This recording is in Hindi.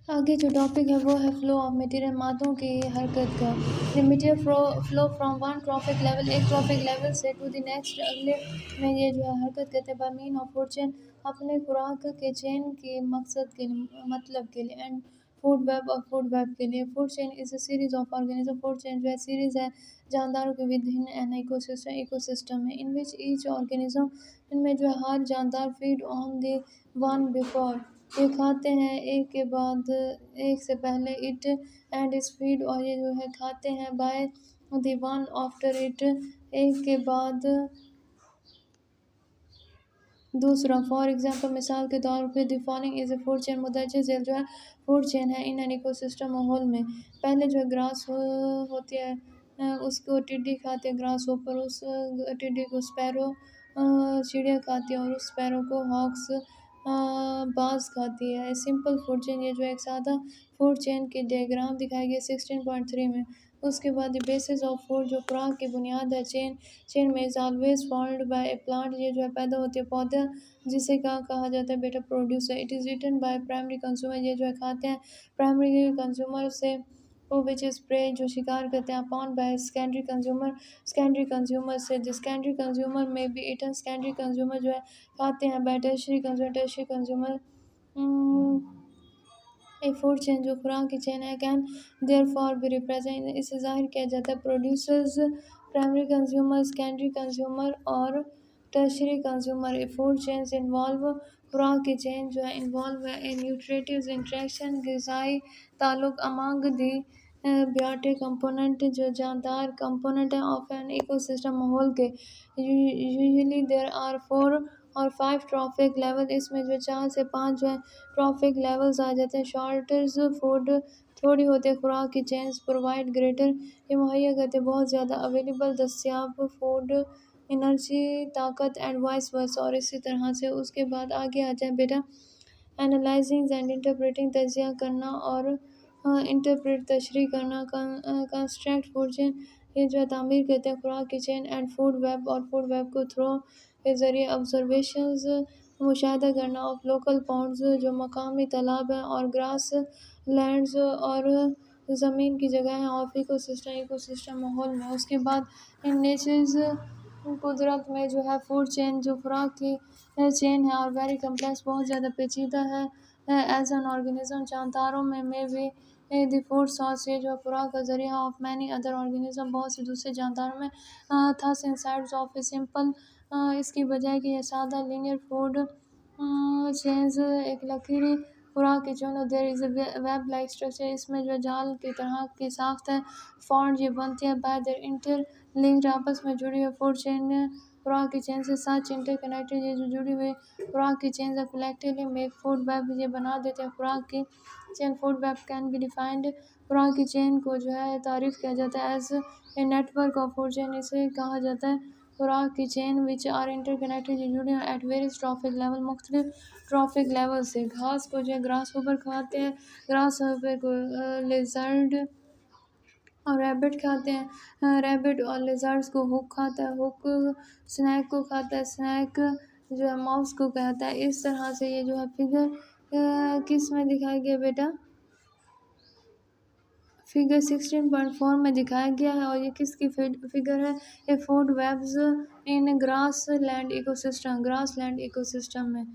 आगे जो टॉपिक है वो है फ्लो ऑफ मटेरियल, मादों की हरकत का। The material flow from one trophic level, एक ट्रॉफिक लेवल से टू द नेक्स्ट, अगले में ये जो है हरकत करते हैं। By mean of food chain, अपने खुराक के चेन के मकसद के लिए, मतलब के लिए। एंड फूड वेब और फूड वेब के लिए। Food chain is a series of organism, food chain जो है सीरीज है जानदारों के विद एन इकोसिस्टम में, इन विच ईच ऑर्गेनिज्म, इनमें जो है हर जानदार feed on the one before, ये खाते हैं एक के बाद एक से पहले, इट एंड इट्स फीड, और ये जो है खाते हैं by the one after it, एक के बाद दूसरा। फॉर एग्जांपल, मिसाल के तौर पे, the following is a food chain, मुंदरजा झेल जो है फूड चेन है इन एन इकोसिस्टम, माहौल में। पहले जो है ग्रास होती है, उसको टिड्डी खाते हैं, ग्रास ऊपर, उस टिड्डी को स्पैरो चिड़िया खाती है, और उस स्पैरो को हॉक्स बाज खाती है। सिंपल फूड चेन, ये जो एक सादा फूड चेन की डायग्राम दिखाई गई 16.3 में। उसके बाद बेसिस ऑफ फूड, जो खुराक की बुनियाद है, चेन में is always followed by A plant, ये जो है पैदा होती है पौधा, जिसे क्या कहा जाता है बेटा, producer. It is eaten by primary consumer, ये जो है खाते हैं प्राइमरी कंज्यूमर से, वो विच इज़ प्रे, जो शिकार करते हैं, अपॉन बाय सेकेंडरी कंज्यूमर से, the secondary consumer may be eaten, secondary consumer जो है खाते हैं by tertiary consumer. A food chain, जो खुराक की चेन है, can therefore be represent, इसे जाहिर किया जाता है producers, primary consumer, secondary consumer और tertiary consumer. A food chains involve, खुराक की चेन जो है इन्वॉल्व है इन न्यूट्रिटिव्स इंट्रैक्शन, ग़िज़ाई ताल्लुक अमंग दी बियोटिक कंपोनेंट, जो जानदार कंपोनेंट है ऑफ एन इकोसिस्टम, माहौल के। यूजुअली देयर आर 4 और 5 ट्रॉफिक लेवल, इसमें जो 4 से 5 जो है ट्रॉफिक लेवल्स आ जाते हैं। शॉर्टर्स फूड, थोड़ी होती है खुराक की चेन्स, प्रोवाइड ग्रेटर, ये मुहैया करते हैं बहुत ज़्यादा अवेलेबल दस्तियाब फूड, एनर्जी, ताकत एंड वाइस वर्सा, और इसी तरह से। उसके बाद आगे आ जाए बेटा, एनालाइजिंग एंड इंटरप्रेटिंग, तजिया करना और इंटरप्रेट तशरीह करना। कंस्ट्रक्ट फूड चेन, ये जो है तामीर करते हैं खुराक की चेन, एंड फूड वेब, और फूड वेब को थ्रो के ज़रिए ऑब्जर्वेशंस, मुशाहिदा करना ऑफ लोकल पॉन्ड्स, जो मकामी तालाब हैं, और ग्रास लैंड्स, और ज़मीन की जगह है, ऑफ इकोसिस्टम माहौल में। उसके बाद इन नेचर्स, कुदरत में जो है फूड चेन, जो खुराक की चेन है, और वेरी कम्प्लेक्स, बहुत ज़्यादा पेचीदा है। एज एन ऑर्गेनिज्म, जानदारों में भी द फूड सोर्स, ये जो खुराक का ज़रिया ऑफ मैनी अदर ऑर्गेनिज्म, बहुत से दूसरे जानदारों में था इनसाइड्स ऑफ ए सिंपल, इसकी बजाय कि यह सादा लीनियर फूड चेन्स, एक लकीरी खुराक की चोनो, there is a web like structure, इसमें जो जाल की तरह की साख्त है, फॉन्ड ये बनती है बाय देयर इंटर लिंक्ड, आपस में जुड़ी हुई फूड चेन, खुराक की चेन से सच इंटरकनेक्टेड, ये जो जुड़ी हुई खुराक की चेन है कलेक्टिवली मेक फूड वेब, ये बना देते हैं खुराक की chain. Food web can be defined, खुराक की चेन को जो है तारीफ़ किया जाता है as a network of food chain, इसे कहा जाता है खुराक की चेन विच आर इंटरकनेक्टेड, ये जुड़ी हुई एट वेरियस ट्रॉफिक लेवल, मुख्तलिफ ट्रॉफिक लेवल से। घास को जो है ग्रास ऊपर खाते हैं, ग्रास ऊपर को लिजर्ड और रैबिट खाते हैं, रैबिट और लिजर्ड्स को हुक खाता है, हुक स्नैक को खाता है, स्नैक जो है माउस को कहता है। इस तरह से ये जो है फिगर किस में दिखाया गया बेटा, फिगर 16.4 में दिखाया गया है, और ये किसकी फिगर है, ये food webs in grassland ecosystem, grassland ecosystem में।